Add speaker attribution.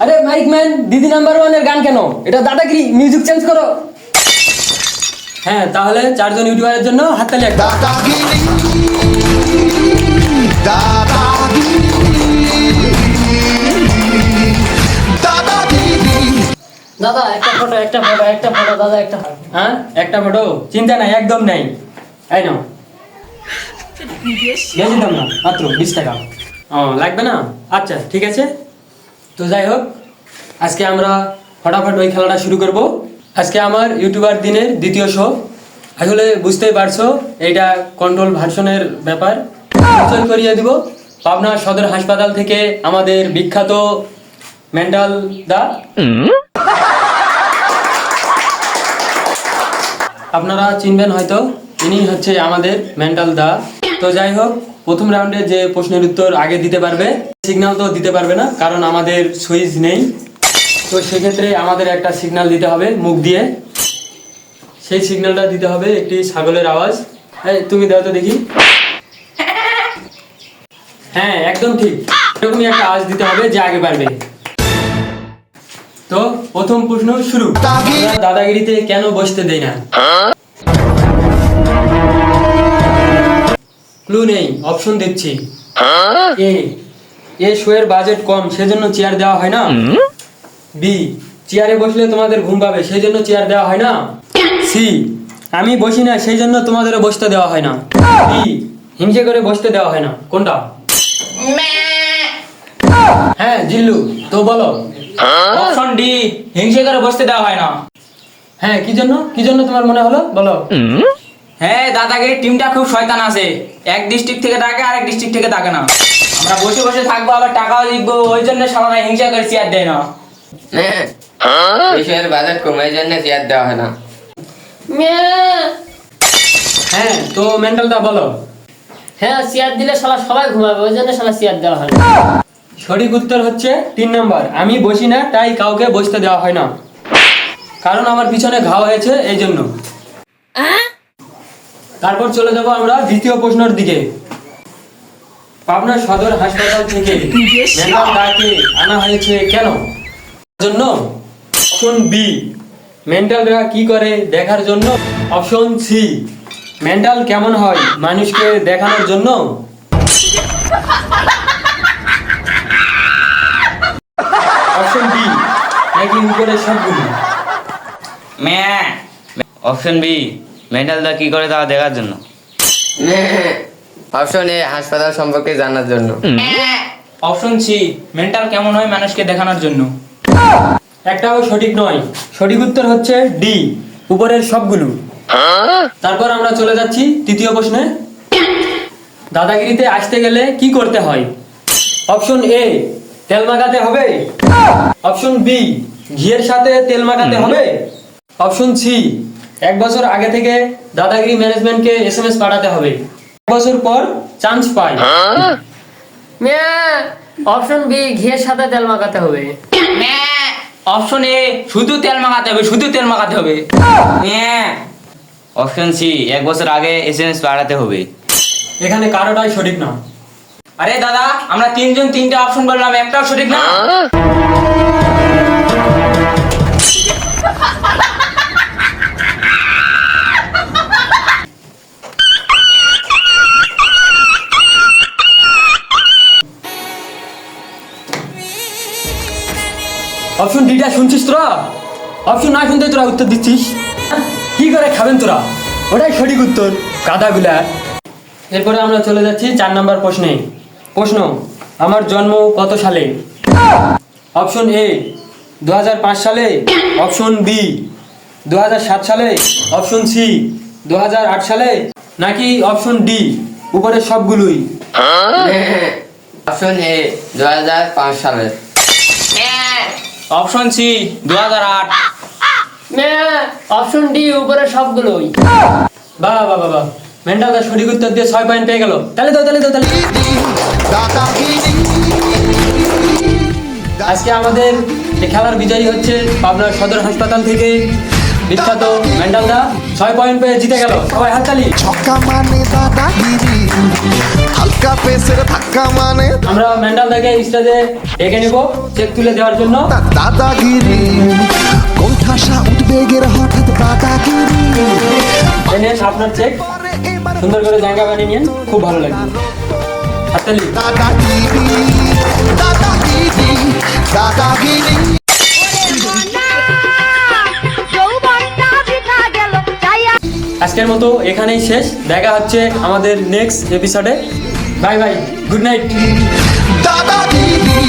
Speaker 1: আরে mic man, দিদি number ওয়ানের গান কেন? এটা দাদাগিরি, মিউজিক চেঞ্জ করো। হ্যাঁ, তাহলে 4 জন ইউটিউবারের জন্য হাততালি একটা। দাদা একটা ফটো দাদা একটা ফটো। হ্যাঁ, একটা ফটো চিন্তা নাই, একদম নাই। এই নাও, বেশি দাম না, মাত্র 20 টাকা। ও লাগবে না? আচ্ছা ঠিক আছে। তো যাই হোক, আজকে আমরা ফটাফট ওই খেলাটা শুরু করব। আজকে আমার ইউটিউবার দিনের দ্বিতীয় শো। আসলে বুঝতেই পারছো, এইটা কন্ট্রোল ভার্সনের ব্যাপার। পরিচয় করিয়ে দিব। পাবনা সদর হাসপাতাল থেকে আমাদের বিখ্যাত মেন্টাল দা। আপনারা চিনবেন হয়তো, ইনি হচ্ছে আমাদের মেন্টাল দা। তো যাই হোক, প্রথম রাউন্ডে যে প্রশ্নের উত্তর আগে দিতে পারবে, সিগন্যাল তো দিতে পারবে না, কারণ আমাদের সুইচ নেই। তো সেক্ষেত্রে আমাদের একটা সিগন্যাল দিতে হবে মুখ দিয়ে। সেই সিগন্যালটা দিতে হবে একটি ছাগলের আওয়াজ। এই তুমি দাও তো দেখি। হ্যাঁ, একদম ঠিক, এরকমই একটা আওয়াজ দিতে হবে যে আগে পারবে। তো প্রথম প্রশ্ন শুরু। দাদাগিরিতে কেন বসতে দেই না? ক্লু নেই, অপশন দিচ্ছি। এ শোয়ের বাজেট কম, সেজন্য চেয়ার দেওয়া হয় না। বি, চেয়ারে বসলে তোমাদের ঘুম পাবে, সেই জন্য চেয়ার দেওয়া হয় না। সি, আমি বসি না, সেই জন্য তোমাদেরও বসতে দেওয়া হয় না। ডি, হিংসে করে বসতে দেওয়া হয় না। কোনটা? হ্যাঁ জিল্লু, তো বলো।
Speaker 2: অপশন ডি, হিংসে করে বসতে দেওয়া হয় না।
Speaker 1: হ্যাঁ, কি জন্য তোমার মনে হলো, বলো।
Speaker 2: হ্যাঁ, দাদাগিরি টিমটা খুব শয়তান আছে। এক ডিস্ট্রিক্ট থেকে ডাকে, আরেক ডিস্ট্রিক্ট থেকে ডাকে না। আমরা বসে বসে থাকবো, আবার টাকাও লিখবো, ওই জন্য সবাই হিংসা করে চেয়ার দেয় না।
Speaker 3: দেশের বাজেট কম, এই জন্য চেয়ার দেওয়া হয় না।
Speaker 1: হ্যাঁ, তো মেন্টালটা বলো।
Speaker 4: হ্যাঁ, চেয়ার দিলে সবাই ঘুমাবে, ওই জন্য চেয়ার দেওয়া হয়।
Speaker 1: সঠিক উত্তর হচ্ছে 3 নাম্বার, আমি বসি না তাই কাউকে বসতে দেওয়া হয় না, কারণ আমার পিছনে ঘাও হয়েছে এই জন্য। তারপর চলে যাব আমরা দ্বিতীয় প্রশ্নের দিকে। পাবনা সদর হাসপাতাল থেকে মেন্টাল দাকে আনা হয়েছে কেন? জন্য। অপশন বি, মেন্টালরা কি করে দেখার জন্য। অপশন সি, মেন্টাল কেমন হয় মানুষকে দেখানোর জন্য। অপশন ডি, নাকি উপরে সবগুলো।
Speaker 3: অপশন বি, মেন্টাল দা কি করে তা দেখার জন্য। অপশন এ, হাসপাতাল সম্পর্কে জানার জন্য।
Speaker 2: অপশন সি, মেন্টাল কেমন হয় মানুষকে দেখানোর জন্য।
Speaker 1: একটাও সঠিক নয়, সঠিক উত্তর হচ্ছে ডি, উপরের সবগুলো। তারপর আমরা চলে যাচ্ছি তৃতীয় প্রশ্নে। দাদাগিরিতে আসতে গেলে কি করতে হয়? অপশন এ, তেল মাখাতে হবে। অপশন বি, ঘিয়ের সাথে তেল মাখাতে হবে। অপশন সি, 1 বছর আগে থেকে দাদাগিরি ম্যানেজমেন্টকে SMS পাঠাতে হবে, 1 বছর পর চান্স পায়।
Speaker 4: অপশন বি, ঘিয়ের সাথে তেল মাখাতে হবে।
Speaker 2: অপশন এ, শুধু তেল মাখাতে হবে, শুধু তেল মাখাতে হবে।
Speaker 3: অপশন সি, 1 বছর আগে SMS পাঠাতে হবে।
Speaker 1: এখানে কারোটাই সঠিক না।
Speaker 2: আরে দাদা, আমরা 3 জন 3টা অপশন বললাম, একটাও সঠিক না।
Speaker 1: অপশন ডিটা শুনছিস তোরা? অপশন না শুনতে তোরা উত্তর দিচ্ছিস, কি করে খাবেন তোরা? ওটাই সঠিক উত্তর, গাধাগুলা। এরপরে আমরা চলে যাচ্ছি 4 নম্বর প্রশ্নে। প্রশ্ন, আমার জন্ম কত সালে? অপশন এ 2005 সালে। অপশন বি 2007 সালে। অপশন সি 2008 সালে, নাকি অপশন ডি উপরের সবগুলোই?
Speaker 3: অপশন এ 2005 সালে।
Speaker 2: Option C 2008।
Speaker 4: অপশন ডি উপরের সবগুলোই।
Speaker 1: বাহ বাহ বাহ, মেন্টালদা সঠিক উত্তর দিয়ে 6 পয়েন্ট পেয়ে গেল। তাহলে তাহলে আজকে আমাদের এই খেলার বিজয়ী হচ্ছে পাবনা সদর হাসপাতাল থেকে বিখ্যাত মেন্টালদা। 6 পয়েন্ট পেয়ে জিতে গেল। সবাই হাততালি।
Speaker 5: ছক্কা মানে দাদাগিরি, হালকা পেসের ধাক্কা মানে
Speaker 1: আমরা মেন্টালদাকে স্টেজে ডেকে নেব চেক তুলে দেওয়ার জন্য।
Speaker 5: দাদাগিরি, কোণঠাসা উদ্বেগের হঠাৎ দাদাগিরি।
Speaker 1: এনে আপনার চেক সুন্দর করে জায়গা বানিয়ে নিন, খুব ভালো লাগবে। হাততালি।
Speaker 5: দাদাগিরি, দাদাগিরি, দাদাগিরি।
Speaker 1: আজকের মতো এখানেই শেষ। দেখা হচ্ছে আমাদের নেক্সট এপিসোডে। Bye bye, good night.
Speaker 5: দাদাগিরি